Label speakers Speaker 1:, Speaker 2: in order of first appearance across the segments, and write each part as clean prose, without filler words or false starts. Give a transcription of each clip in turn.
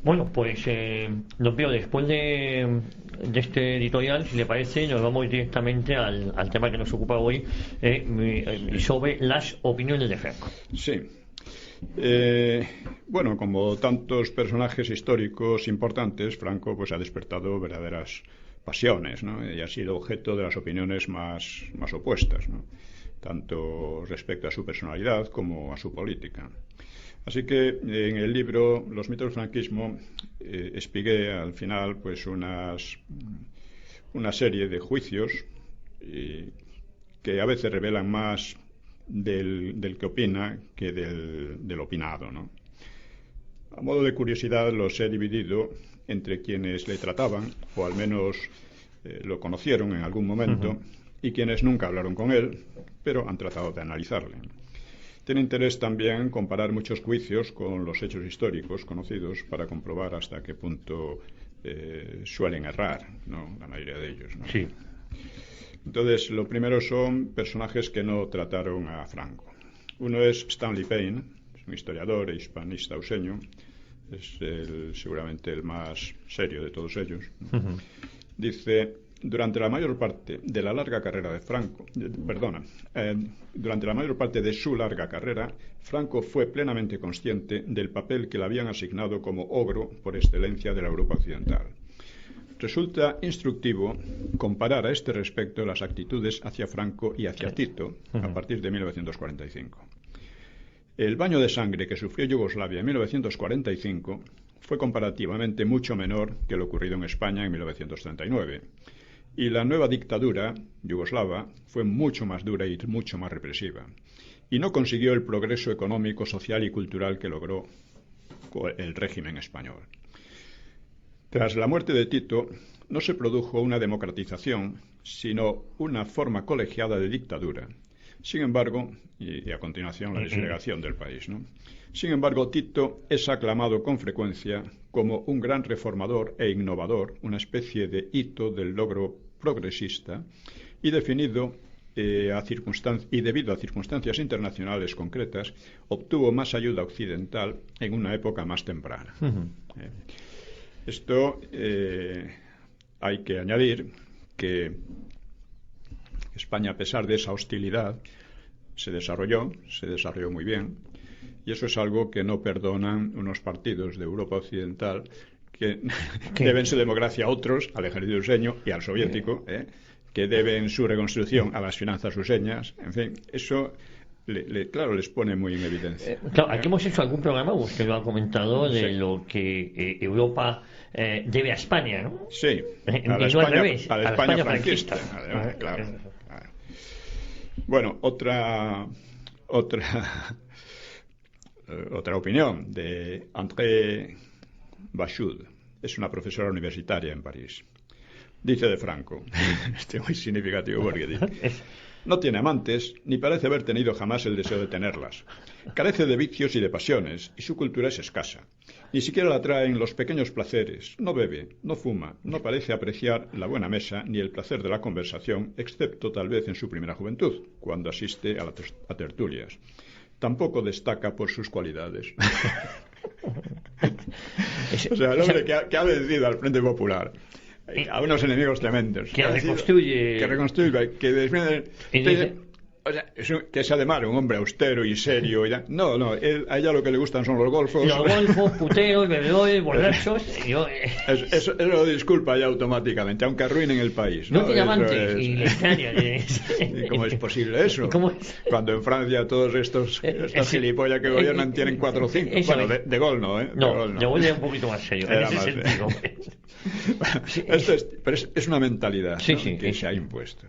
Speaker 1: Bueno, pues don Pío, después de este editorial, si le parece, nos vamos directamente al tema que nos ocupa hoy, sobre las opiniones de Franco.
Speaker 2: Sí. Bueno, como tantos personajes históricos importantes, Franco pues ha despertado verdaderas pasiones, ¿no? Y ha sido objeto de las opiniones más opuestas, ¿no? Tanto respecto a su personalidad como a su política. Así que en el libro Los mitos del franquismo expigué al final pues una serie de juicios que a veces revelan más del que opina que del opinado, ¿no? A modo de curiosidad los he dividido entre quienes le trataban, o al menos lo conocieron en algún momento, y quienes nunca hablaron con él, pero han tratado de analizarle. Tiene interés también comparar muchos juicios con los hechos históricos conocidos para comprobar hasta qué punto suelen errar, ¿no? La mayoría de ellos, ¿no?
Speaker 1: Sí.
Speaker 2: Entonces, lo primero son personajes que no trataron a Franco. Uno es Stanley Payne, es un historiador e hispanista auseño, es seguramente el más serio de todos ellos. Dice: durante la mayor parte de la larga carrera de Franco, durante la mayor parte de su larga carrera, Franco fue plenamente consciente del papel que le habían asignado como ogro por excelencia de la Europa occidental. Resulta instructivo comparar a este respecto las actitudes hacia Franco y hacia Tito a partir de 1945. El baño de sangre que sufrió Yugoslavia en 1945 fue comparativamente mucho menor que lo ocurrido en España en 1939. Y la nueva dictadura yugoslava fue mucho más dura y mucho más represiva. Y no consiguió el progreso económico, social y cultural que logró el régimen español. Tras la muerte de Tito, no se produjo una democratización, sino una forma colegiada de dictadura. Sin embargo, y a continuación la disgregación del país, ¿no? Sin embargo, Tito es aclamado con frecuencia como un gran reformador e innovador, una especie de hito del logro progresista, y definido y debido a circunstancias internacionales concretas, obtuvo más ayuda occidental en una época más temprana. Esto hay que añadir que España, a pesar de esa hostilidad, se desarrolló muy bien, y eso es algo que no perdonan unos partidos de Europa Occidental que deben su democracia a otros, al ejército useño y al soviético, que deben su reconstrucción a las finanzas useñas. En fin, eso claro, les pone muy en evidencia.
Speaker 1: Claro, aquí hemos hecho algún programa, usted lo ha comentado, de lo que Europa debe a España, ¿no?
Speaker 2: Sí,
Speaker 1: a la España
Speaker 2: franquista. Claro. Bueno, otra opinión de André Bachud, es una profesora universitaria en París. Dice de Franco, este es muy significativo porque dice: no tiene amantes, ni parece haber tenido jamás el deseo de tenerlas. Carece de vicios y de pasiones, y su cultura es escasa. Ni siquiera la atraen los pequeños placeres. No bebe, no fuma, no parece apreciar la buena mesa ni el placer de la conversación, excepto tal vez en su primera juventud, cuando asiste a tertulias. Tampoco destaca por sus cualidades. O sea, el hombre que ha vencido al Frente Popular, a unos enemigos tremendos,
Speaker 1: que reconstruye,
Speaker 2: que defiende, o sea, que es además un hombre austero y serio. A ella lo que le gustan son los golfos.
Speaker 1: Los golfos, puteos, bebedores, borrachos.
Speaker 2: Eso lo disculpa ya automáticamente, aunque arruinen el país.
Speaker 1: No tiene amantes.
Speaker 2: ¿Y cómo es posible eso? Cuando en Francia todos estos gilipollas que gobiernan tienen 4 o 5. Bueno, de Gaulle no, ¿eh?
Speaker 1: De Gaulle era un poquito más serio. En ese sentido.
Speaker 2: Pero es una mentalidad que se ha impuesto.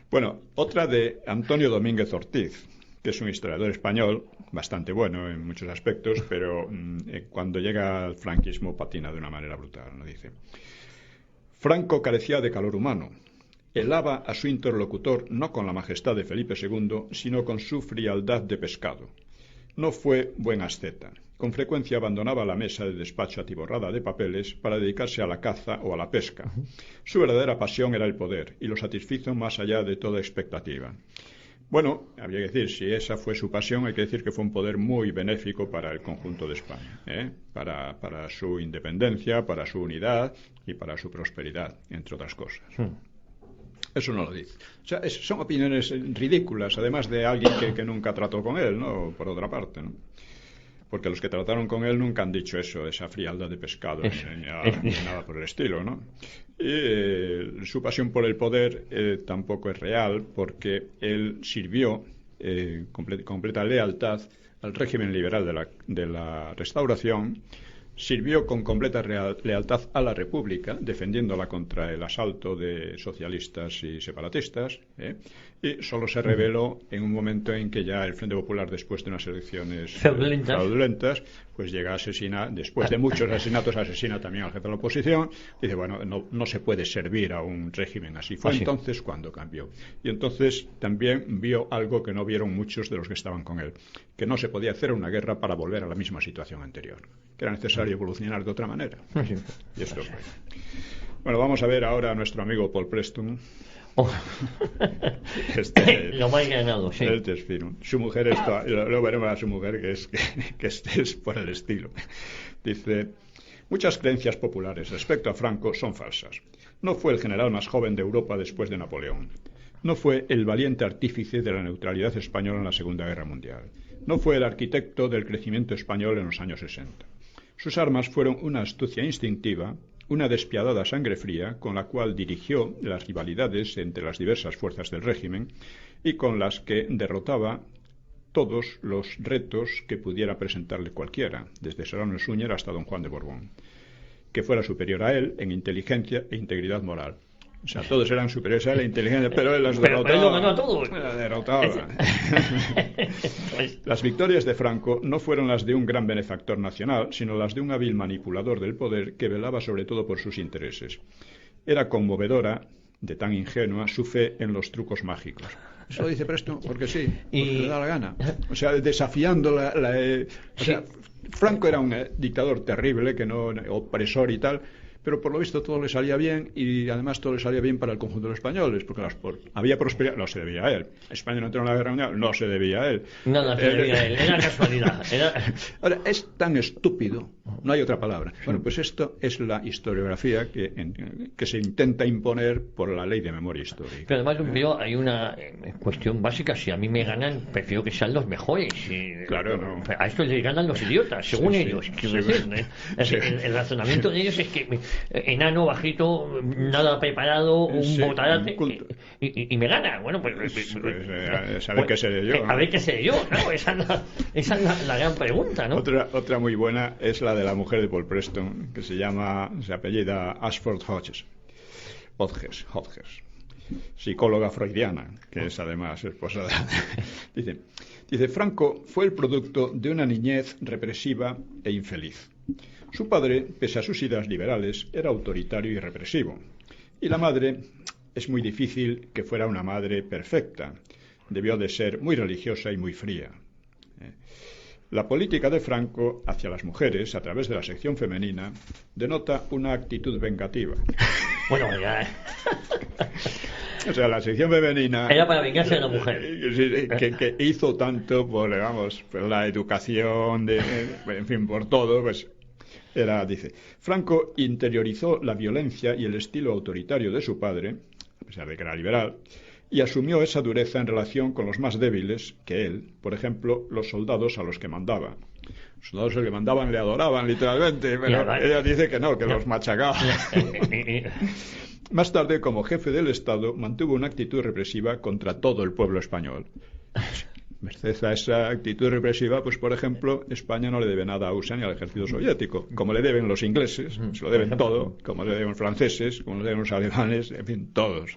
Speaker 2: Bueno, otra de Antonio Domínguez Ortiz, que es un historiador español bastante bueno en muchos aspectos, pero cuando llega al franquismo patina de una manera brutal, ¿no? Dice: Franco carecía de calor humano. Helaba a su interlocutor no con la majestad de Felipe II, sino con su frialdad de pescado. No fue buen asceta. Con frecuencia abandonaba la mesa de despacho atiborrada de papeles para dedicarse a la caza o a la pesca. Su verdadera pasión era el poder, y lo satisfizo más allá de toda expectativa. Bueno, habría que decir, si esa fue su pasión, hay que decir que fue un poder muy benéfico para el conjunto de España, para su independencia, para su unidad y para su prosperidad, entre otras cosas. Eso no lo dice. O sea, son opiniones ridículas, además de alguien que nunca trató con él, ¿no? Por otra parte, ¿no? Porque los que trataron con él nunca han dicho eso, esa frialdad de pescado, ni nada por el estilo, ¿no? Y su pasión por el poder tampoco es real, porque él sirvió con completa lealtad al régimen liberal de la Restauración, sirvió con completa lealtad a la República, defendiéndola contra el asalto de socialistas y separatistas, y solo se rebeló en un momento en que ya el Frente Popular, después de unas elecciones fraudulentas, pues llega a asesinar, después de muchos asesinatos, asesina también al jefe de la oposición. Dice, bueno, no se puede servir a un régimen así. Fue entonces cuando cambió. Y entonces también vio algo que no vieron muchos de los que estaban con él, que no se podía hacer una guerra para volver a la misma situación anterior, que era necesario evolucionar de otra manera. Y esto fue. Bueno, vamos a ver ahora a nuestro amigo Paul Preston.
Speaker 1: Lo más ganado, sí.
Speaker 2: Este es fino. Su mujer, luego veremos a su mujer, que es por el estilo. Dice: muchas creencias populares respecto a Franco son falsas. No fue el general más joven de Europa después de Napoleón. No fue el valiente artífice de la neutralidad española en la Segunda Guerra Mundial. No fue el arquitecto del crecimiento español en los años 60. Sus armas fueron una astucia instintiva, una despiadada sangre fría con la cual dirigió las rivalidades entre las diversas fuerzas del régimen y con las que derrotaba todos los retos que pudiera presentarle cualquiera, desde Serrano de Súñer hasta don Juan de Borbón, que fuera superior a él en inteligencia e integridad moral. O sea, todos eran superiores a él en inteligencia, pero él las derrotaba.
Speaker 1: Pero él lo ganó a todos.
Speaker 2: Derrotaba. Las victorias de Franco no fueron las de un gran benefactor nacional, sino las de un hábil manipulador del poder que velaba sobre todo por sus intereses. Era conmovedora, de tan ingenua, su fe en los trucos mágicos. Eso lo dice Preston porque sí, porque le da la gana. O sea, desafiando o sea, Franco era un dictador terrible, opresor y tal, pero por lo visto todo le salía bien, y además todo le salía bien para el conjunto de los españoles, porque había prosperidad, no se debía a él. España no entró en la guerra mundial, no se debía a él.
Speaker 1: Nada se debía a él, era casualidad.
Speaker 2: Ahora, es tan estúpido, no hay otra palabra. Bueno, pues esto es la historiografía que se intenta imponer por la ley de memoria histórica.
Speaker 1: Pero además hay una cuestión básica: si a mí me ganan, prefiero que sean los mejores.
Speaker 2: Claro, no.
Speaker 1: A esto les ganan los idiotas, según ellos. Quiero decir, el razonamiento de ellos es que enano, bajito, nada preparado, un botarate, y me gana. Bueno, pues
Speaker 2: a ver qué seré yo, ¿no?
Speaker 1: A ver qué seré yo, ¿no? Esa es la gran pregunta, ¿no?
Speaker 2: Otra muy buena es la de la mujer de Paul Preston, que se apellida Ashford Hodges, psicóloga freudiana, que es además esposa de... Dice, Franco fue el producto de una niñez represiva e infeliz. Su padre, pese a sus ideas liberales, era autoritario y represivo. Y la madre, es muy difícil que fuera una madre perfecta. Debió de ser muy religiosa y muy fría. La política de Franco hacia las mujeres, a través de la sección femenina, denota una actitud vengativa.
Speaker 1: Bueno, ya...
Speaker 2: O sea, la sección femenina...
Speaker 1: Era para vengarse de la mujer.
Speaker 2: Que hizo tanto por la educación, en fin, por todo, pues... dice, Franco interiorizó la violencia y el estilo autoritario de su padre, a pesar de que era liberal, y asumió esa dureza en relación con los más débiles que él, por ejemplo, los soldados a los que mandaba. Los soldados a los que mandaban le adoraban, literalmente, pero ella dice que no, que los machacaba. Más tarde, como jefe del Estado, mantuvo una actitud represiva contra todo el pueblo español. Merced a esa actitud represiva, pues por ejemplo, España no le debe nada a USA ni al ejército soviético, como le deben los ingleses, se lo deben todo, como le deben los franceses, como le deben los alemanes, en fin, todos.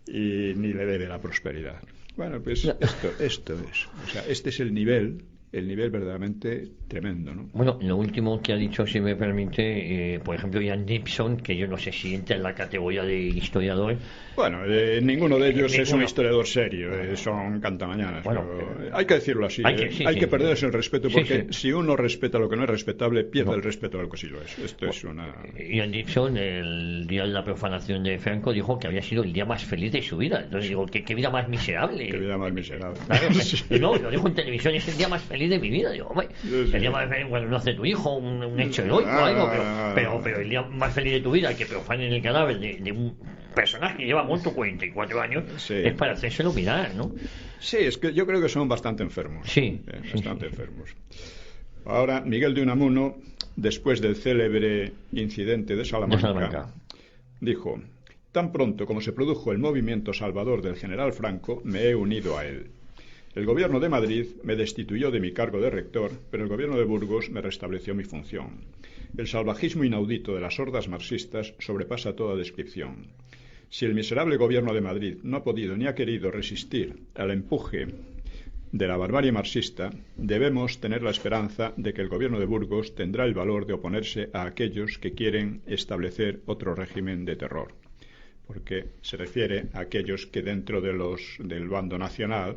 Speaker 2: Y ni le debe la prosperidad. Bueno, pues esto es. O sea, este es el nivel el nivel verdaderamente tremendo, ¿no?
Speaker 1: Bueno, lo último que ha dicho, si me permite, por ejemplo, Ian Gibson, que yo no sé si entra en la categoría de historiador.
Speaker 2: Bueno, ninguno de ellos es un
Speaker 1: ninguno.
Speaker 2: historiador serio, son cantamañanas.
Speaker 1: Bueno,
Speaker 2: hay que decirlo así, hay que perderse el respeto, porque si uno respeta lo que no es respetable, pierde el respeto a lo que sí lo es. Esto es una...
Speaker 1: Ian Gibson, el día de la profanación de Franco, dijo que había sido el día más feliz de su vida. Entonces digo, ¿qué vida más miserable?
Speaker 2: Qué vida más miserable.
Speaker 1: Claro, no, lo dijo en televisión, es el día más feliz de mi vida. Digo, hombre, el día más feliz cuando nace tu hijo, un hecho heroico, algo, pero el día más feliz de tu vida, que profanen el cadáver de un personaje que lleva muerto 44 años, es para hacérselo mirar, ¿no?
Speaker 2: Sí, es que yo creo que son bastante enfermos.
Speaker 1: Sí.
Speaker 2: Bastante enfermos. Ahora, Miguel de Unamuno, después del célebre incidente de Salamanca, dijo: tan pronto como se produjo el movimiento salvador del general Franco, me he unido a él. El gobierno de Madrid me destituyó de mi cargo de rector, pero el gobierno de Burgos me restableció mi función. El salvajismo inaudito de las hordas marxistas sobrepasa toda descripción. Si el miserable gobierno de Madrid no ha podido ni ha querido resistir al empuje de la barbarie marxista, debemos tener la esperanza de que el gobierno de Burgos tendrá el valor de oponerse a aquellos que quieren establecer otro régimen de terror. Porque se refiere a aquellos que dentro del bando nacional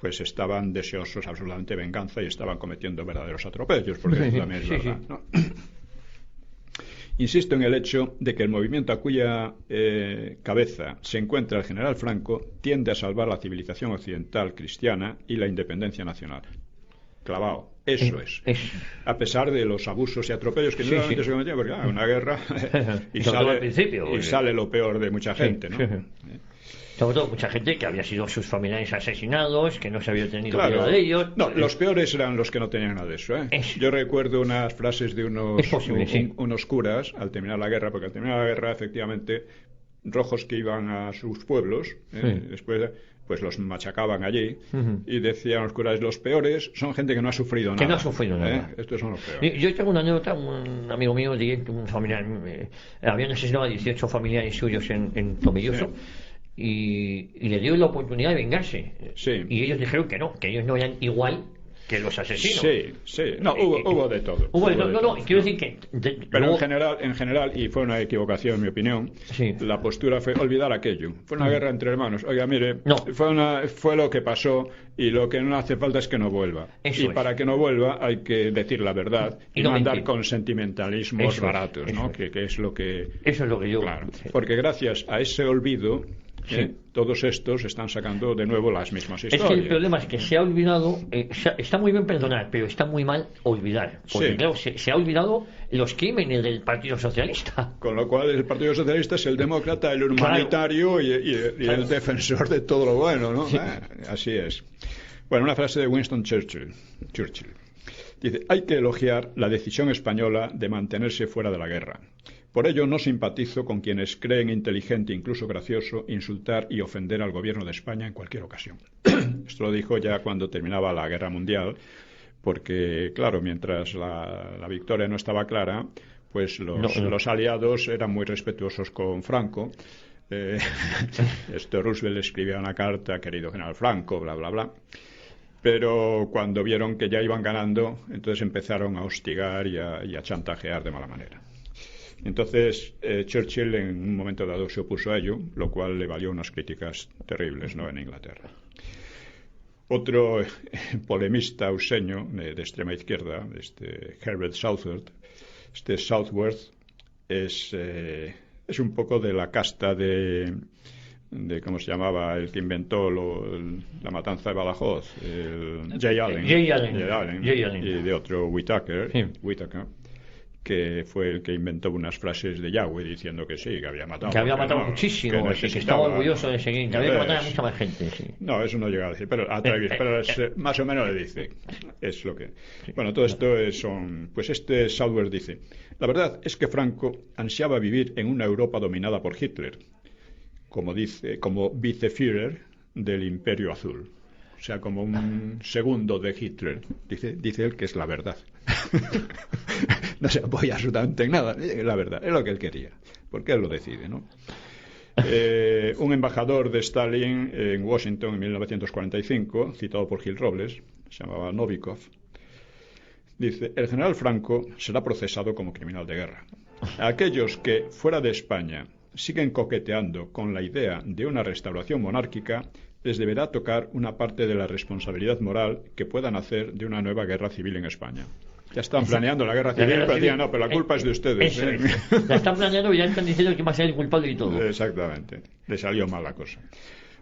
Speaker 2: pues estaban deseosos absolutamente de venganza y estaban cometiendo verdaderos atropellos, porque también es verdad, ¿no? Insisto en el hecho de que el movimiento a cuya cabeza se encuentra el general Franco tiende a salvar la civilización occidental cristiana y la independencia nacional. Clavado. Eso es. A pesar de los abusos y atropellos que nuevamente se cometen, porque una guerra y sale lo peor de mucha gente, ¿no?
Speaker 1: Sobre todo mucha gente que había sido sus familiares asesinados, que no se había tenido cuidado de ellos.
Speaker 2: No, los peores eran los que no tenían nada de eso, ¿eh? Yo recuerdo unas frases de unos curas al terminar la guerra, porque al terminar la guerra, efectivamente, rojos que iban a sus pueblos, después pues los machacaban allí, y decían los curas: los peores son gente que no ha sufrido nada.
Speaker 1: Que no ha sufrido nada.
Speaker 2: Estos son los peores.
Speaker 1: Yo tengo una anécdota, un amigo mío, un familiar, habían asesinado a 18 familiares suyos en Tomelloso. Y le dio la oportunidad de vengarse. Y ellos dijeron que no, que ellos no eran igual que los asesinos.
Speaker 2: No, hubo de todo.
Speaker 1: Quiero decir que...
Speaker 2: Pero en general, y fue una equivocación en mi opinión, la postura fue olvidar aquello. Fue una guerra entre hermanos. Oiga, mire, fue lo que pasó, y lo que no hace falta es que no vuelva. Para que no vuelva hay que decir la verdad y no andar con sentimentalismos baratos, ¿no? Que es lo que...
Speaker 1: Eso es lo que yo...
Speaker 2: Claro, porque gracias a ese olvido... todos estos están sacando de nuevo las mismas historias.
Speaker 1: Es que el problema es que se ha olvidado, está muy bien perdonar, pero está muy mal olvidar, porque claro, se ha olvidado los crímenes del Partido Socialista.
Speaker 2: Con lo cual el Partido Socialista es el demócrata, el humanitario y el defensor de todo lo bueno, ¿no? Así es. Bueno, una frase de Winston Churchill. Dice: hay que elogiar la decisión española de mantenerse fuera de la guerra. Por ello no simpatizo con quienes creen inteligente, incluso gracioso, insultar y ofender al gobierno de España en cualquier ocasión. Esto lo dijo ya cuando terminaba la Guerra Mundial, porque, claro, mientras la victoria no estaba clara, pues los aliados eran muy respetuosos con Franco. Roosevelt escribía una carta: querido general Franco, bla, bla, bla. Pero cuando vieron que ya iban ganando, entonces empezaron a hostigar y a chantajear de mala manera. Entonces Churchill en un momento dado se opuso a ello, lo cual le valió unas críticas terribles, ¿no?, en Inglaterra. Otro polemista auseño de extrema izquierda, Herbert Southworth, Southworth es un poco de la casta de ¿cómo se llamaba? El que inventó la matanza de Badajoz, Jay Allen, y de otro Whittaker, que fue el que inventó unas frases de Yahweh diciendo que sí, que había matado.
Speaker 1: Que había matado muchísimo, que estaba orgulloso de seguir, que había que matar a mucha más gente. No,
Speaker 2: eso no llega a decir, pero más o menos le dice. Es lo que... Bueno, todo esto pues Southworth dice: la verdad es que Franco ansiaba vivir en una Europa dominada por Hitler, como viceführer del Imperio Azul. O sea, como un segundo de Hitler. Dice él que es la verdad. No se apoya absolutamente en nada. Es la verdad, es lo que él quería. Porque él lo decide, ¿no? Un embajador de Stalin en Washington en 1945, citado por Gil Robles, se llamaba Novikov, Dice, el general Franco será procesado como criminal de guerra. A aquellos que, fuera de España, siguen coqueteando con la idea de una restauración monárquica, les deberá tocar una parte de la responsabilidad moral que puedan hacer de una nueva guerra civil en España. Ya están planeando la guerra civil, pero la culpa es de ustedes.
Speaker 1: La están planeando y ya están diciendo que va a ser el culpable y todo.
Speaker 2: Exactamente. Le salió mal la cosa.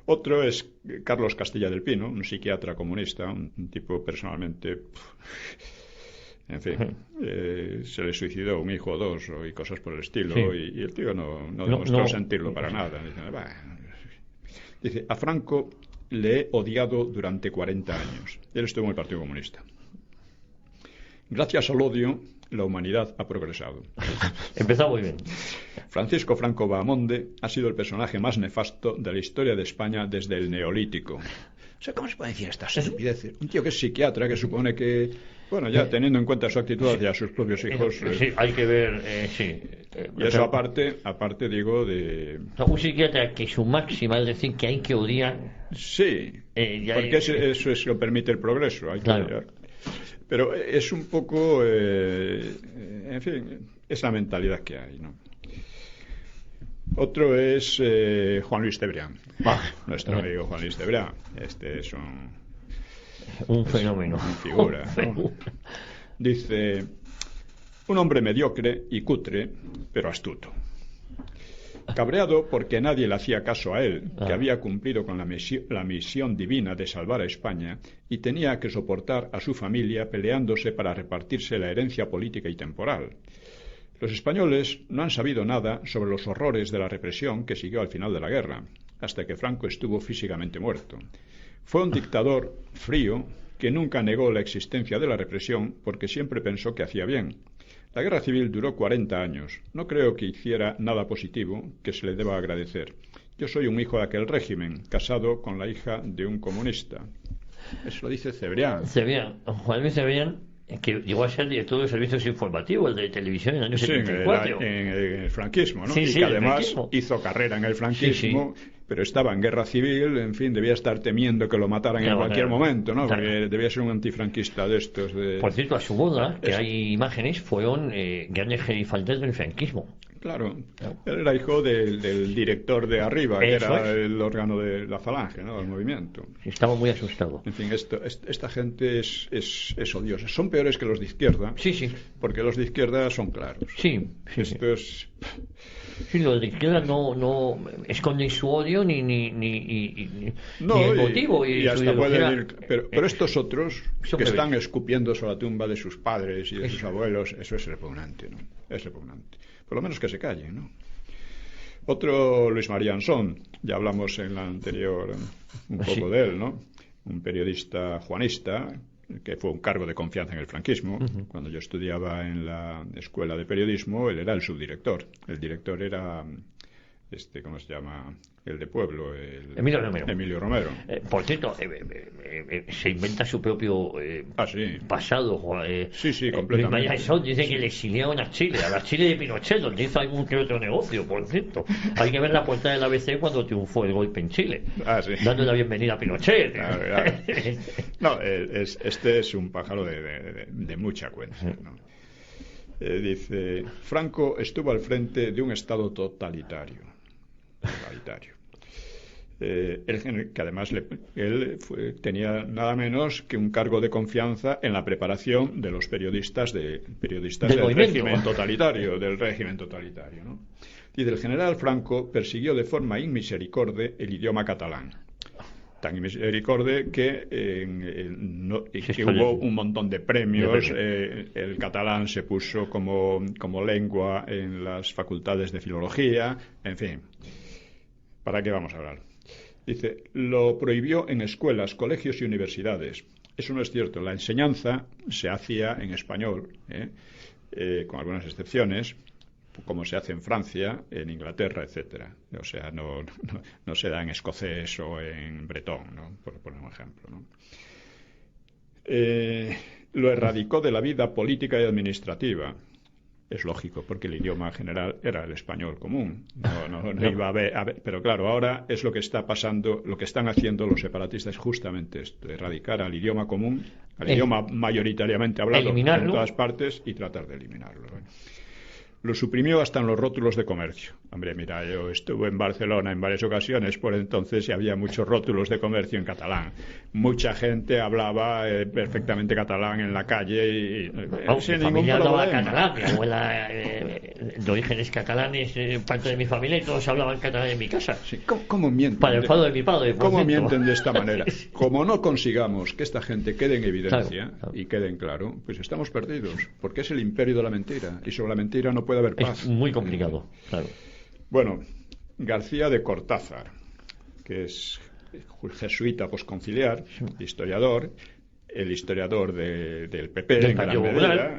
Speaker 2: Otro es Carlos Castilla del Pino, un psiquiatra comunista, un tipo personalmente... En fin, se le suicidó un hijo o dos y cosas por el estilo, sí. y el tío no demostró sentirlo para nada. Dice, a Franco le he odiado durante 40 años. Él estuvo en el Partido Comunista. Gracias al odio, la humanidad ha progresado.
Speaker 1: Empezó muy bien.
Speaker 2: Francisco Franco Bahamonde ha sido el personaje más nefasto de la historia de España desde el Neolítico. O sea, ¿cómo se puede decir estas estupideces? Un tío que es psiquiatra, que supone que, bueno, ya teniendo en cuenta su actitud hacia sus propios hijos...
Speaker 1: Sí, hay que ver, sí.
Speaker 2: Y eso aparte digo, de...
Speaker 1: Un psiquiatra que su máxima es decir que hay que odiar...
Speaker 2: Sí, porque eso es lo que permite el progreso, hay que odiar. Pero es un poco, en fin, esa mentalidad que hay, ¿no? Otro es Juan Luis Cebrián, nuestro amigo Juan Luis Cebrián. Este es
Speaker 1: un fenómeno.
Speaker 2: Una figura, ¿no? Dice, un hombre mediocre y cutre, pero astuto. Cabreado porque nadie le hacía caso a él, que había cumplido con la misión divina de salvar a España y tenía que soportar a su familia peleándose para repartirse la herencia política y temporal. Los españoles no han sabido nada sobre los horrores de la represión que siguió al final de la guerra, hasta que Franco estuvo físicamente muerto. Fue un dictador frío que nunca negó la existencia de la represión porque siempre pensó que hacía bien. La guerra civil duró 40 años. No creo que hiciera nada positivo que se le deba agradecer. Yo soy un hijo de aquel régimen, casado con la hija de un comunista. Eso lo dice Cebrián.
Speaker 1: Juan Luis Cebrián, que llegó a ser director de servicios informativos de televisión en el año 74.
Speaker 2: En el franquismo, ¿no?
Speaker 1: Sí,
Speaker 2: y que además hizo carrera en el franquismo, pero estaba en guerra civil, en fin, debía estar temiendo que lo mataran en cualquier momento, ¿no? Porque debía ser un antifranquista de estos.
Speaker 1: Por cierto, a su boda, que hay imágenes, fueron grandes gerifaltes del franquismo.
Speaker 2: Claro, él era hijo del director de arriba, que era el órgano de la falange, ¿no? El movimiento.
Speaker 1: Estaba muy asustado.
Speaker 2: En fin, esta gente es odiosa. Son peores que los de izquierda.
Speaker 1: Sí.
Speaker 2: Porque los de izquierda son claros.
Speaker 1: Sí. Sí, los de izquierda no esconden su odio ni el motivo.
Speaker 2: Y hasta pueden ir, pero estos otros que están escupiendo sobre la tumba de sus padres y de sus abuelos, eso es repugnante, ¿no? Es repugnante. Por lo menos que se callen, ¿no? Otro, Luis María Ansón, ya hablamos en la anterior un poco de él, ¿no? Un periodista juanista que fue un cargo de confianza en el franquismo. Cuando yo estudiaba en la escuela de periodismo, él era el subdirector. El director era, ¿cómo se llama? El de Pueblo, Emilio Romero.
Speaker 1: Por cierto, se inventa su propio pasado.
Speaker 2: Sí, completamente.
Speaker 1: Eso dice que le exiliaron a Chile de Pinochet, donde hizo algún que otro negocio, por cierto. Hay que ver la portada del ABC cuando triunfó el golpe en Chile, dando la bienvenida a Pinochet.
Speaker 2: Claro. No, este es un pájaro de mucha cuenta, ¿no? Dice, Franco estuvo al frente de un Estado totalitario. Que además él tenía nada menos que un cargo de confianza en la preparación de los periodistas del régimen totalitario, ¿no? Dice, el general Franco persiguió de forma inmisericorde el idioma catalán. Tan inmisericorde que hubo un montón de premios. El catalán se puso como lengua en las facultades de filología, en fin. ¿Para qué vamos a hablar? Dice, lo prohibió en escuelas, colegios y universidades. Eso no es cierto. La enseñanza se hacía en español, con algunas excepciones, como se hace en Francia, en Inglaterra, etcétera. O sea, no se da en escocés o en bretón, ¿no? Por poner un ejemplo, ¿no? Lo erradicó de la vida política y administrativa. Es lógico, porque el idioma general era el español común. No iba a haber, pero claro, ahora es lo que está pasando, lo que están haciendo los separatistas es justamente esto, erradicar al idioma común al idioma mayoritariamente hablado
Speaker 1: eliminarlo
Speaker 2: en todas partes, y tratar de eliminarlo. Lo suprimió hasta en los rótulos de comercio. Hombre, mira, yo estuve en Barcelona en varias ocasiones por entonces y había muchos rótulos de comercio en catalán. Mucha gente hablaba perfectamente catalán en la calle y sin ningún problema.
Speaker 1: Hablaba catalán, mi abuela de orígenes catalanes, parte de mi familia, y todos hablaban catalán en mi casa.
Speaker 2: Sí, ¿cómo mienten?
Speaker 1: Para el enfado de mi padre.
Speaker 2: ¿Cómo mienten de esta manera? Como no consigamos que esta gente quede en evidencia, claro, y quede en claro, pues estamos perdidos, porque es el imperio de la mentira, y sobre la mentira no puede haber paz.
Speaker 1: Es muy complicado, claro.
Speaker 2: Bueno, García de Cortázar, que es jesuita posconciliar, historiador, el historiador del PP en gran medida,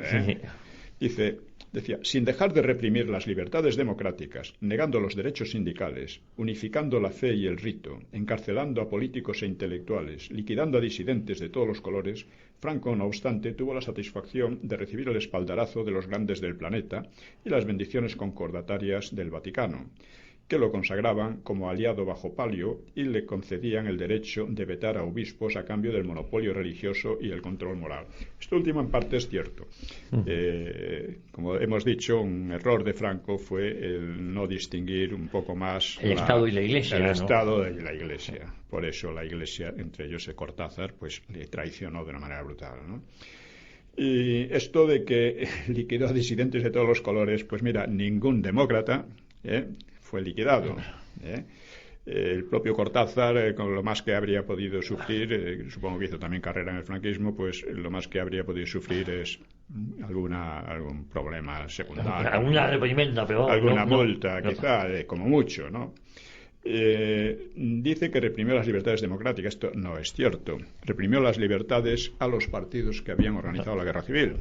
Speaker 2: decía, sin dejar de reprimir las libertades democráticas, negando los derechos sindicales, unificando la fe y el rito, encarcelando a políticos e intelectuales, liquidando a disidentes de todos los colores, Franco, no obstante, tuvo la satisfacción de recibir el espaldarazo de los grandes del planeta y las bendiciones concordatarias del Vaticano, que lo consagraban como aliado bajo palio y le concedían el derecho de vetar a obispos a cambio del monopolio religioso y el control moral. Esto último en parte es cierto. Como hemos dicho, un error de Franco fue el no distinguir un poco más
Speaker 1: el Estado y la Iglesia.
Speaker 2: El Estado y la Iglesia. Por eso la Iglesia, entre ellos Cortázar, pues le traicionó de una manera brutal, ¿no? Y esto de que liquidó a disidentes de todos los colores, pues mira, ningún demócrata fue liquidado. El propio Cortázar, con lo más que habría podido sufrir, supongo que hizo también carrera en el franquismo, pues lo más que habría podido sufrir es algún problema secundario.
Speaker 1: Alguna reprimenda, pero
Speaker 2: alguna multa, quizá, como mucho, ¿no? Dice que reprimió las libertades democráticas. Esto no es cierto. Reprimió las libertades a los partidos que habían organizado la guerra civil.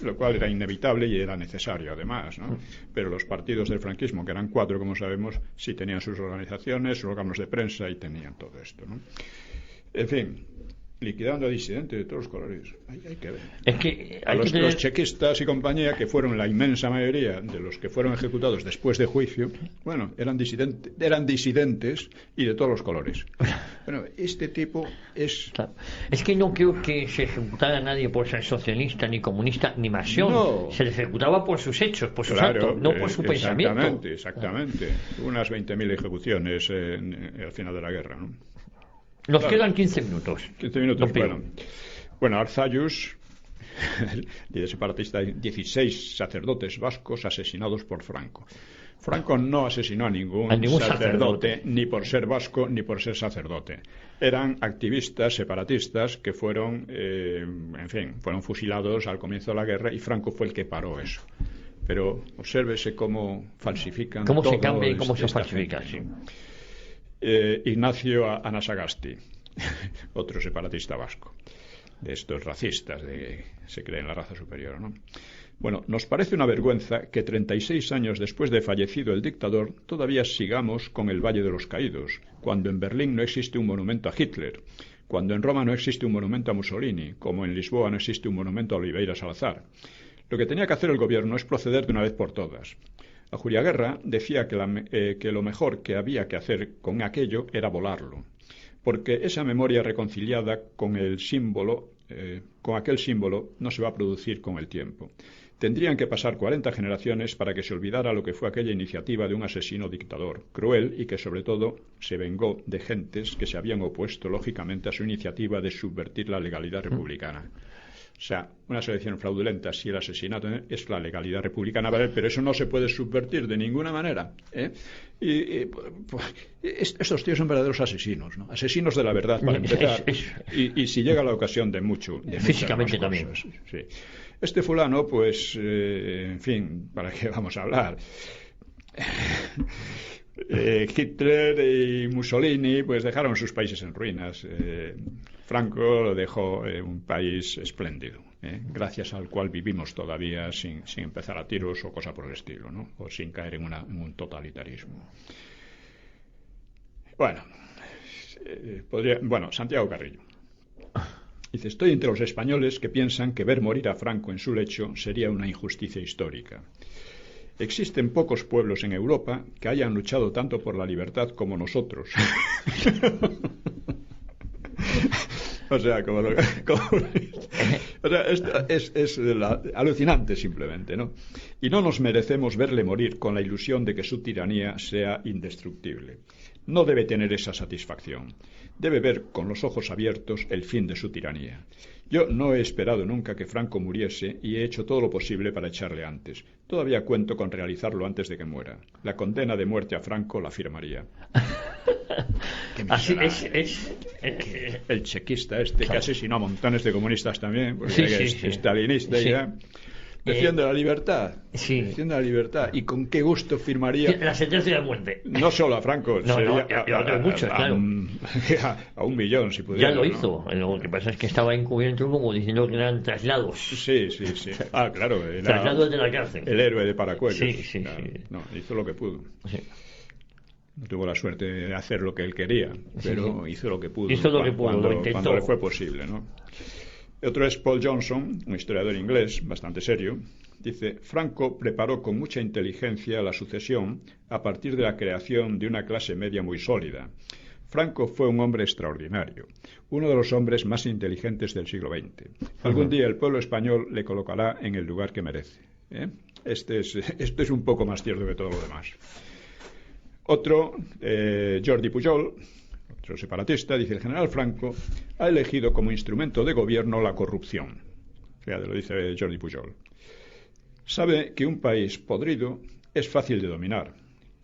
Speaker 2: Lo cual era inevitable y era necesario además, ¿no? Pero los partidos del franquismo, que eran 4 como sabemos, sí tenían sus organizaciones, sus órganos de prensa y tenían todo esto, ¿no? En fin, liquidando a disidentes de todos los colores. Hay que ver.
Speaker 1: Es que
Speaker 2: los chequistas y compañía, que fueron la inmensa mayoría de los que fueron ejecutados después de juicio, bueno, eran disidentes y de todos los colores. Bueno, este tipo es...
Speaker 1: Claro. Es que no creo que se ejecutara a nadie por ser socialista, ni comunista, ni masón.
Speaker 2: No.
Speaker 1: Se le ejecutaba por sus hechos, por sus actos, no por su pensamiento.
Speaker 2: Exactamente. Unas 20.000 ejecuciones al final de la guerra, ¿no?
Speaker 1: Nos quedan 15 minutos.
Speaker 2: 15 minutos, bueno, Arzallus, el líder separatista, 16 sacerdotes vascos asesinados por Franco. Franco no asesinó a ningún sacerdote, ni por ser vasco, ni por ser sacerdote. Eran activistas separatistas que fueron, fueron fusilados al comienzo de la guerra y Franco fue el que paró eso. Pero obsérvese cómo falsifican.
Speaker 1: Cómo se cambia y cómo se falsifica, sí.
Speaker 2: Ignacio Anasagasti, otro separatista vasco, de estos racistas se cree en la raza superior, ¿no? Bueno, nos parece una vergüenza que 36 años después de fallecido el dictador todavía sigamos con el Valle de los Caídos, cuando en Berlín no existe un monumento a Hitler, cuando en Roma no existe un monumento a Mussolini, como en Lisboa no existe un monumento a Oliveira Salazar. Lo que tenía que hacer el gobierno es proceder de una vez por todas. Ajuriaguerra decía que lo mejor que había que hacer con aquello era volarlo, porque esa memoria reconciliada con el símbolo, con aquel símbolo, no se va a producir con el tiempo. Tendrían que pasar 40 generaciones para que se olvidara lo que fue aquella iniciativa de un asesino dictador, cruel y que sobre todo se vengó de gentes que se habían opuesto lógicamente a su iniciativa de subvertir la legalidad republicana. O sea, una selección fraudulenta, si el asesinato es la legalidad republicana, ¿vale? Pero eso no se puede subvertir de ninguna manera, ¿eh? Estos tíos son verdaderos asesinos, ¿no? Asesinos de la verdad, para empezar. Y si llega la ocasión de mucho. De
Speaker 1: físicamente también.
Speaker 2: Sí. Este fulano, pues, en fin, ¿para qué vamos a hablar? Hitler y Mussolini pues dejaron sus países en ruinas. Franco lo dejó un país espléndido, gracias al cual vivimos todavía sin empezar a tiros o cosa por el estilo, ¿no? O sin caer en un totalitarismo. Bueno, Santiago Carrillo dice: estoy entre los españoles que piensan que ver morir a Franco en su lecho sería una injusticia histórica. Existen pocos pueblos en Europa que hayan luchado tanto por la libertad como nosotros. O sea, o sea, esto es alucinante simplemente, ¿no? Y no nos merecemos verle morir con la ilusión de que su tiranía sea indestructible. No debe tener esa satisfacción. Debe ver con los ojos abiertos el fin de su tiranía. Yo no he esperado nunca que Franco muriese y he hecho todo lo posible para echarle antes. Todavía cuento con realizarlo antes de que muera. La condena de muerte a Franco la firmaría.
Speaker 1: Así es.
Speaker 2: El chequista que asesinó a montones de comunistas también, porque
Speaker 1: Sí,
Speaker 2: es stalinista y ya. Defiende la libertad.
Speaker 1: Sí.
Speaker 2: Defiende la libertad. ¿Y con qué gusto firmaría?
Speaker 1: La sentencia de muerte.
Speaker 2: No solo a Franco, sería a 1 millón, si pudiera.
Speaker 1: Ya lo hizo. ¿No? Lo que pasa es que estaba encubierto como diciendo que eran traslados.
Speaker 2: Sí. Ah, claro.
Speaker 1: Traslados de la cárcel.
Speaker 2: El héroe de Paracuellos.
Speaker 1: Sí.
Speaker 2: No, hizo lo que pudo.
Speaker 1: Sí.
Speaker 2: No tuvo la suerte de hacer lo que él quería, pero hizo lo que pudo. Cuando le fue posible, ¿no? Otro es Paul Johnson, un historiador inglés bastante serio. Dice: Franco preparó con mucha inteligencia la sucesión a partir de la creación de una clase media muy sólida. Franco fue un hombre extraordinario, uno de los hombres más inteligentes del siglo XX. Algún día el pueblo español le colocará en el lugar que merece. Este es un poco más cierto que todo lo demás. Otro, Jordi Pujol, otro separatista, dice: el general Franco ha elegido como instrumento de gobierno la corrupción. Fíjate, lo dice Jordi Pujol. Sabe que un país podrido es fácil de dominar,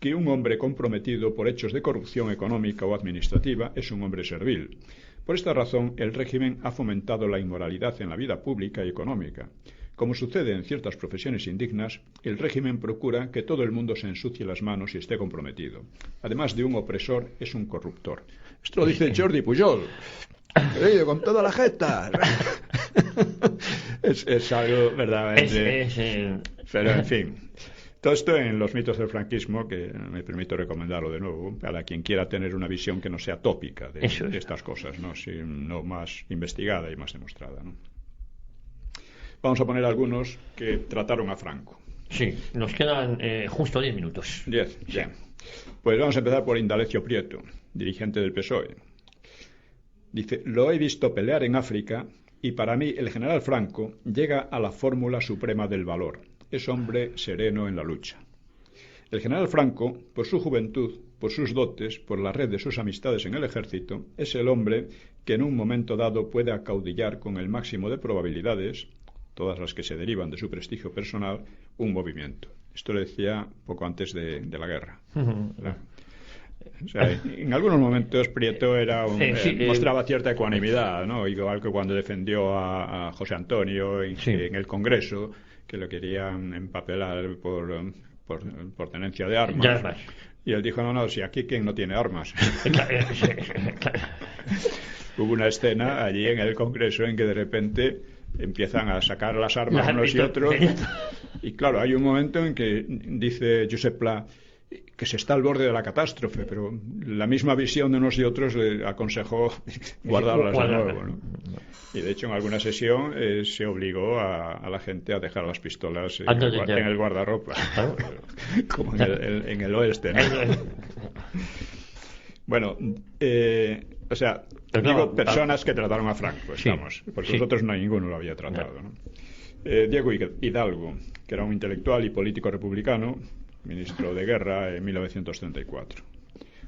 Speaker 2: que un hombre comprometido por hechos de corrupción económica o administrativa es un hombre servil. Por esta razón, el régimen ha fomentado la inmoralidad en la vida pública y económica. Como sucede en ciertas profesiones indignas, el régimen procura que todo el mundo se ensucie las manos y esté comprometido. Además de un opresor, es un corruptor. Esto lo dice Jordi Pujol. Lo he leído con toda la jeta. es algo verdaderamente... Pero, en fin... Todo esto en los mitos del franquismo, que me permito recomendarlo de nuevo, para quien quiera tener una visión que no sea tópica de estas cosas, ¿no? Sino más investigada y más demostrada, ¿no? Vamos a poner algunos que trataron a Franco.
Speaker 1: Sí, nos quedan justo 10 minutos.
Speaker 2: 10, bien. Pues vamos a empezar por Indalecio Prieto, dirigente del PSOE. Dice: lo he visto pelear en África y para mí el general Franco llega a la fórmula suprema del valor. Es hombre sereno en la lucha. El general Franco, por su juventud, por sus dotes, por la red de sus amistades en el ejército, es el hombre que en un momento dado puede acaudillar con el máximo de probabilidades, todas las que se derivan de su prestigio personal, un movimiento. Esto lo decía poco antes de la guerra. O sea, en algunos momentos Prieto mostraba cierta ecuanimidad, ¿no? Igual que cuando defendió a José Antonio en el Congreso, que lo querían empapelar por tenencia de armas. Y él dijo: no, si aquí ¿quién no tiene armas? Hubo una escena allí en el Congreso en que de repente empiezan a sacar las armas unos y otros. Y claro, hay un momento en que dice Josep Pla que se está al borde de la catástrofe, pero la misma visión de unos y otros le aconsejó guardarlas de nuevo, ¿no? Y de hecho en alguna sesión se obligó a la gente a dejar las pistolas en el guardarropa, como en el oeste, ¿no? Bueno, o sea, digo personas que trataron a Franco, porque nosotros ninguno lo había tratado, ¿no? Diego Hidalgo, que era un intelectual y político republicano, ministro de Guerra en 1934.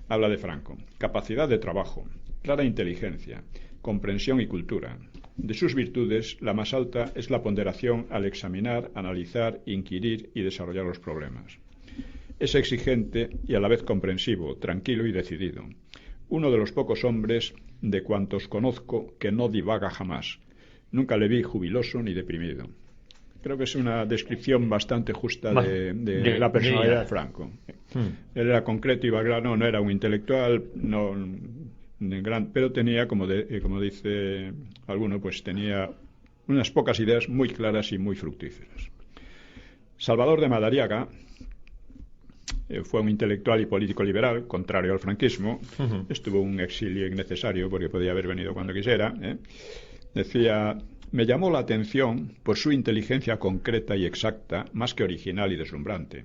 Speaker 2: Habla de Franco: capacidad de trabajo, clara inteligencia, comprensión y cultura. De sus virtudes, la más alta es la ponderación al examinar, analizar, inquirir y desarrollar los problemas. Es exigente y a la vez comprensivo, tranquilo y decidido. Uno de los pocos hombres de cuantos conozco que no divaga jamás. Nunca le vi jubiloso ni deprimido. Creo que es una descripción bastante justa de la personalidad de Franco. Él era concreto y grano, no era un intelectual, pero tenía, como dice alguno, pues tenía unas pocas ideas muy claras y muy fructíferas. Salvador de Madariaga fue un intelectual y político liberal, contrario al franquismo. Estuvo un exilio innecesario porque podía haber venido cuando quisiera. Decía: me llamó la atención por su inteligencia concreta y exacta, más que original y deslumbrante,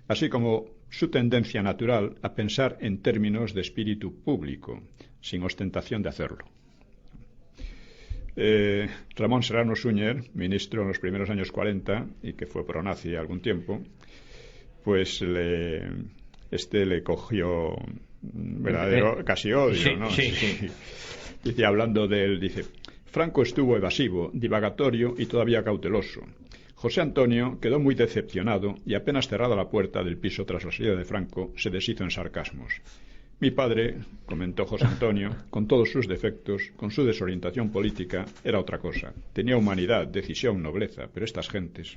Speaker 2: así como su tendencia natural a pensar en términos de espíritu público, sin ostentación de hacerlo. Ramón Serrano Súñer, ministro en los primeros años 40 y que fue pronazi algún tiempo, pues le cogió un verdadero casi odio, ¿no?
Speaker 1: Sí.
Speaker 2: Dice, hablando de él, dice: Franco estuvo evasivo, divagatorio y todavía cauteloso. José Antonio quedó muy decepcionado y apenas cerrada la puerta del piso tras la salida de Franco, se deshizo en sarcasmos. Mi padre, comentó José Antonio, con todos sus defectos, con su desorientación política, era otra cosa. Tenía humanidad, decisión, nobleza, pero estas gentes...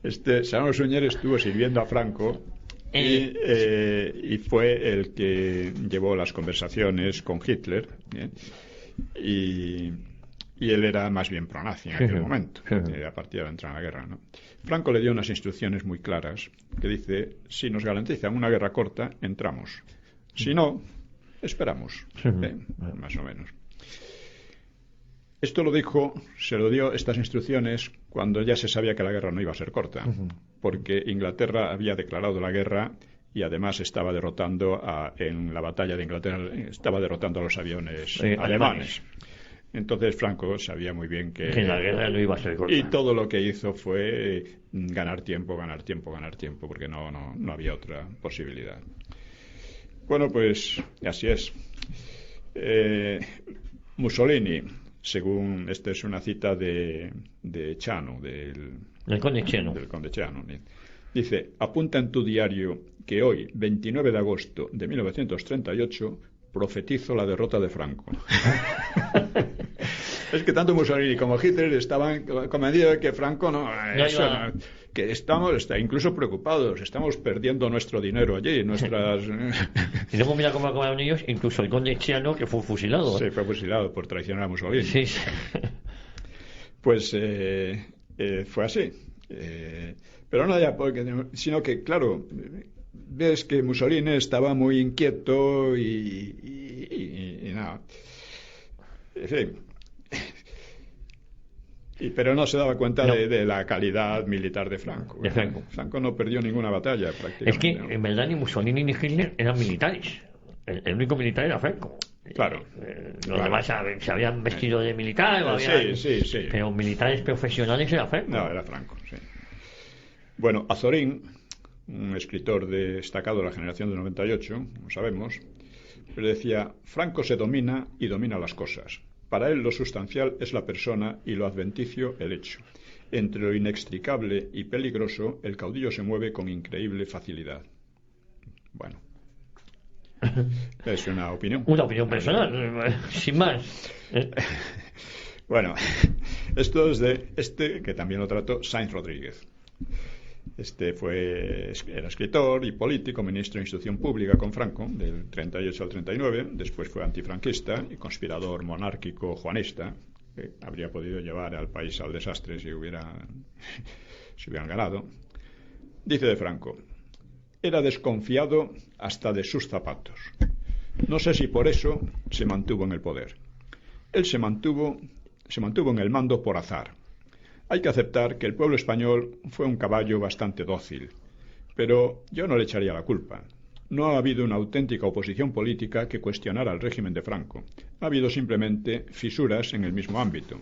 Speaker 2: Serrano Suñer estuvo sirviendo a Franco y fue el que llevó las conversaciones con Hitler, y él era más bien pronazi en aquel momento, a partir de entrar en la guerra, ¿no? Franco le dio unas instrucciones muy claras que dice: si nos garantizan una guerra corta, entramos. Si no, esperamos. Más o menos. Esto se lo dio estas instrucciones cuando ya se sabía que la guerra no iba a ser corta, porque Inglaterra había declarado la guerra y además estaba derrotando en la batalla de Inglaterra, estaba derrotando a los aviones alemanes. Entonces Franco sabía muy bien que
Speaker 1: la guerra no iba a ser corta.
Speaker 2: Y todo lo que hizo fue ganar tiempo, porque no había otra posibilidad. Bueno, pues así es. Mussolini, según esta es una cita de Chano, del
Speaker 1: conde Chano.
Speaker 2: Del conde Chano. Dice: apunta en tu diario que hoy, 29 de agosto de 1938, profetizo la derrota de Franco. Es que tanto Mussolini como Hitler estaban convencidos de que Franco que estamos incluso preocupados, estamos perdiendo nuestro dinero allí, nuestras...
Speaker 1: Y luego mira cómo acabaron ellos, incluso el conde Chiano, que fue fusilado.
Speaker 2: Sí, fue fusilado por traicionar a Mussolini.
Speaker 1: Sí.
Speaker 2: Pues fue así. Pero no ya sino que, claro, ves que Mussolini estaba muy inquieto y nada. En fin. Pero no se daba cuenta de la calidad militar de Franco. Franco no perdió ninguna batalla prácticamente.
Speaker 1: Es que en verdad ni Mussolini ni Hitler eran militares. El único militar era Franco.
Speaker 2: Claro.
Speaker 1: Los demás se habían vestido de militar.
Speaker 2: Sí.
Speaker 1: Pero militares profesionales era Franco.
Speaker 2: No, era Franco, sí. Bueno, Azorín, un escritor destacado de la generación del 98, como sabemos, le decía: Franco se domina y domina las cosas. Para él lo sustancial es la persona y lo adventicio el hecho. Entre lo inextricable y peligroso, el caudillo se mueve con increíble facilidad. Bueno, es una opinión.
Speaker 1: Una opinión personal, sin más.
Speaker 2: Bueno, esto es de que también lo trató Sáenz Rodríguez. Era escritor y político, ministro de Instrucción Pública con Franco, del 38 al 39, después fue antifranquista y conspirador monárquico juanista, que habría podido llevar al país al desastre si hubieran ganado. Dice de Franco: era desconfiado hasta de sus zapatos. No sé si por eso se mantuvo en el poder. Él se mantuvo en el mando por azar. Hay que aceptar que el pueblo español fue un caballo bastante dócil, pero yo no le echaría la culpa. No ha habido una auténtica oposición política que cuestionara el régimen de Franco. Ha habido simplemente fisuras en el mismo ámbito.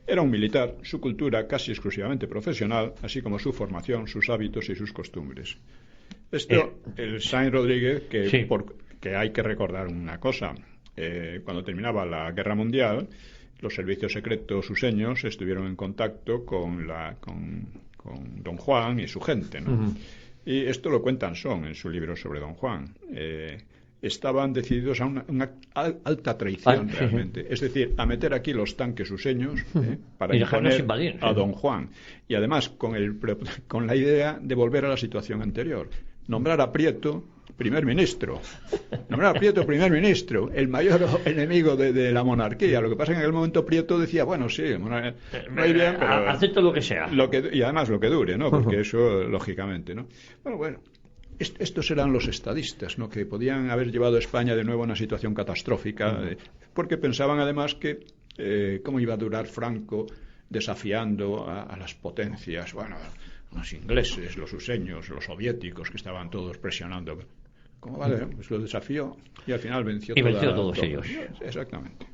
Speaker 2: Era un militar, su cultura casi exclusivamente profesional, así como su formación, sus hábitos y sus costumbres. El Sáenz Rodríguez, que hay que recordar una cosa. Cuando terminaba la Guerra Mundial, los servicios secretos useños estuvieron en contacto con Don Juan y su gente, ¿no?
Speaker 1: Uh-huh.
Speaker 2: Y esto lo cuentan en su libro sobre Don Juan. Estaban decididos a una alta traición realmente. Es decir, a meter aquí los tanques useños para imponer a Don Juan. Y además con la idea de volver a la situación anterior. Nombrar a Prieto primer ministro, el mayor enemigo de la monarquía. Lo que pasa es que en aquel momento Prieto decía: bueno, sí, muy bien, pero
Speaker 1: acepto lo que sea.
Speaker 2: Y además lo que dure, ¿no? Porque eso, lógicamente, ¿no? Bueno, estos eran los estadistas, ¿no? Que podían haber llevado a España de nuevo a una situación catastrófica, porque pensaban además que cómo iba a durar Franco desafiando a las potencias, bueno, los ingleses, los useños, los soviéticos, que estaban todos presionando. Como vale, pues lo desafió y al final venció
Speaker 1: a todos ellos.
Speaker 2: Exactamente.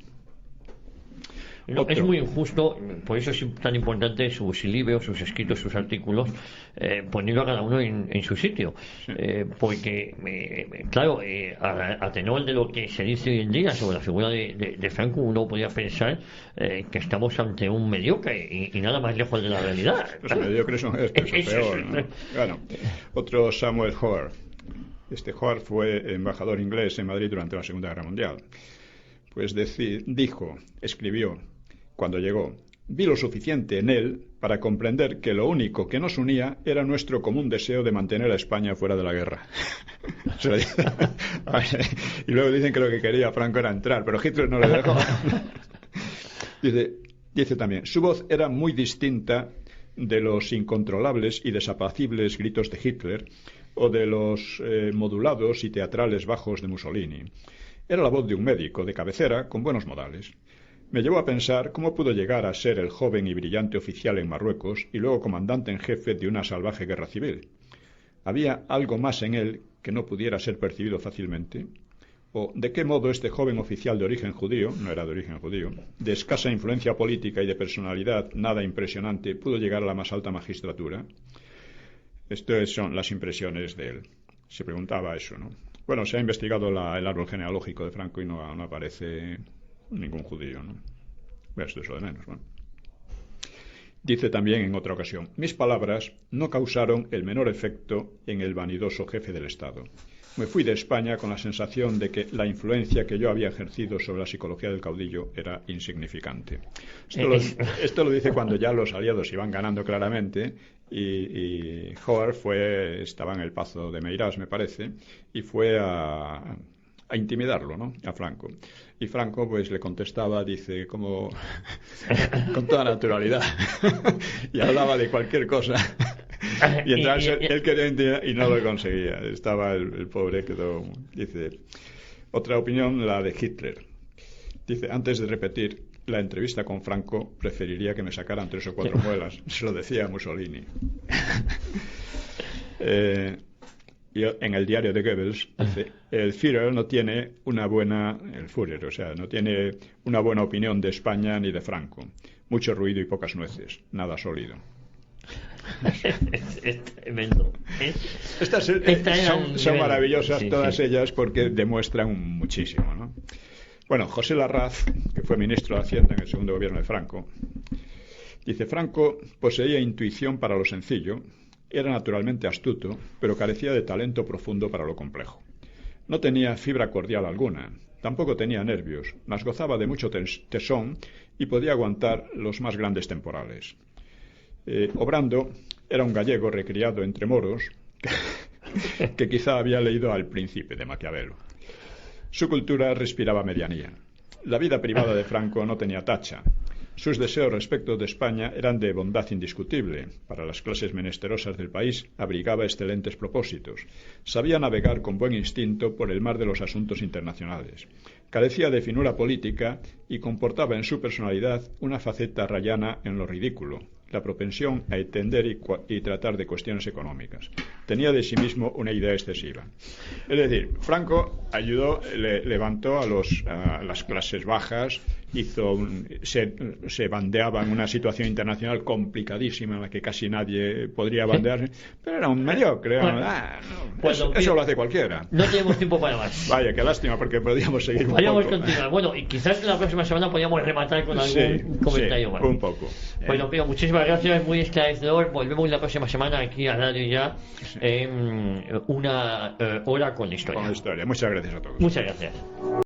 Speaker 1: No, es muy injusto, por eso es tan importante sus libros, sus escritos, sus artículos, poniendo a cada uno en su sitio. Sí. Porque, claro, a tenor de lo que se dice hoy en día sobre la figura de Franco, uno podría pensar que estamos ante un mediocre y nada más lejos de la realidad.
Speaker 2: Los mediocres son peor, ¿no? Bueno, otro Samuel Hoare. Hoare fue embajador inglés en Madrid durante la Segunda Guerra Mundial. Pues escribió, cuando llegó, vi lo suficiente en él para comprender que lo único que nos unía era nuestro común deseo de mantener a España fuera de la guerra. Y luego dicen que lo que quería Franco era entrar, pero Hitler no le dejó. Dice también, su voz era muy distinta de los incontrolables y desapacibles gritos de Hitler o de los modulados y teatrales bajos de Mussolini. Era la voz de un médico de cabecera con buenos modales. Me llevó a pensar cómo pudo llegar a ser el joven y brillante oficial en Marruecos y luego comandante en jefe de una salvaje guerra civil. ¿Había algo más en él que no pudiera ser percibido fácilmente? ¿O de qué modo este joven oficial de origen judío, no era de origen judío, de escasa influencia política y de personalidad nada impresionante, pudo llegar a la más alta magistratura? Estas son las impresiones de él. Se preguntaba eso, ¿no? Bueno, se ha investigado el árbol genealógico de Franco y no aparece ningún judío, ¿no? Esto es lo de menos, ¿no? Dice también en otra ocasión, mis palabras no causaron el menor efecto en el vanidoso jefe del Estado. Me fui de España con la sensación de que la influencia que yo había ejercido sobre la psicología del caudillo era insignificante. Esto lo dice cuando ya los aliados iban ganando claramente y Hoare estaba en el Pazo de Meirás, me parece, y fue a intimidarlo, ¿no?, a Franco. Y Franco pues le contestaba, dice, como con toda naturalidad y hablaba de cualquier cosa. Y entonces él quería intimidar y no lo conseguía. Estaba el pobre que dice, otra opinión, la de Hitler. Dice, antes de repetir la entrevista con Franco, preferiría que me sacaran 3 o 4 muelas. Se lo decía a Mussolini. Y en el diario de Goebbels dice, el Führer no tiene una buena opinión de España ni de Franco. Mucho ruido y pocas nueces, nada sólido.
Speaker 1: Es tremendo.
Speaker 2: Estas son maravillosas, sí, todas ellas, porque demuestran muchísimo, ¿no? Bueno, José Larraz, que fue ministro de Hacienda en el segundo gobierno de Franco, dice, Franco poseía intuición para lo sencillo, era naturalmente astuto, pero carecía de talento profundo para lo complejo. No tenía fibra cordial alguna, tampoco tenía nervios, mas gozaba de mucho tesón y podía aguantar los más grandes temporales. Obrando era un gallego recriado entre moros que quizá había leído al Príncipe de Maquiavelo. Su cultura respiraba medianía. La vida privada de Franco no tenía tacha. Sus deseos respecto de España eran de bondad indiscutible. Para las clases menesterosas del país abrigaba excelentes propósitos. Sabía navegar con buen instinto por el mar de los asuntos internacionales. Carecía de finura política y comportaba en su personalidad una faceta rayana en lo ridículo, la propensión a entender y tratar de cuestiones económicas. Tenía de sí mismo una idea excesiva. Es decir, Franco levantó a las clases bajas, se bandeaba en una situación internacional complicadísima en la que casi nadie podría bandearse, pero era un mediocre. Eso lo hace cualquiera.
Speaker 1: No tenemos tiempo para más.
Speaker 2: Vaya, qué lástima, porque podríamos seguir
Speaker 1: podríamos continuar. Bueno, y quizás la próxima semana podríamos rematar con algún comentario más.
Speaker 2: Un poco.
Speaker 1: Bueno, Pío, muchísimas gracias, muy esclarecedor. Volvemos la próxima semana aquí a Radio Ya, en una hora con la historia.
Speaker 2: Con la historia. Muchas gracias a todos.
Speaker 1: Muchas gracias.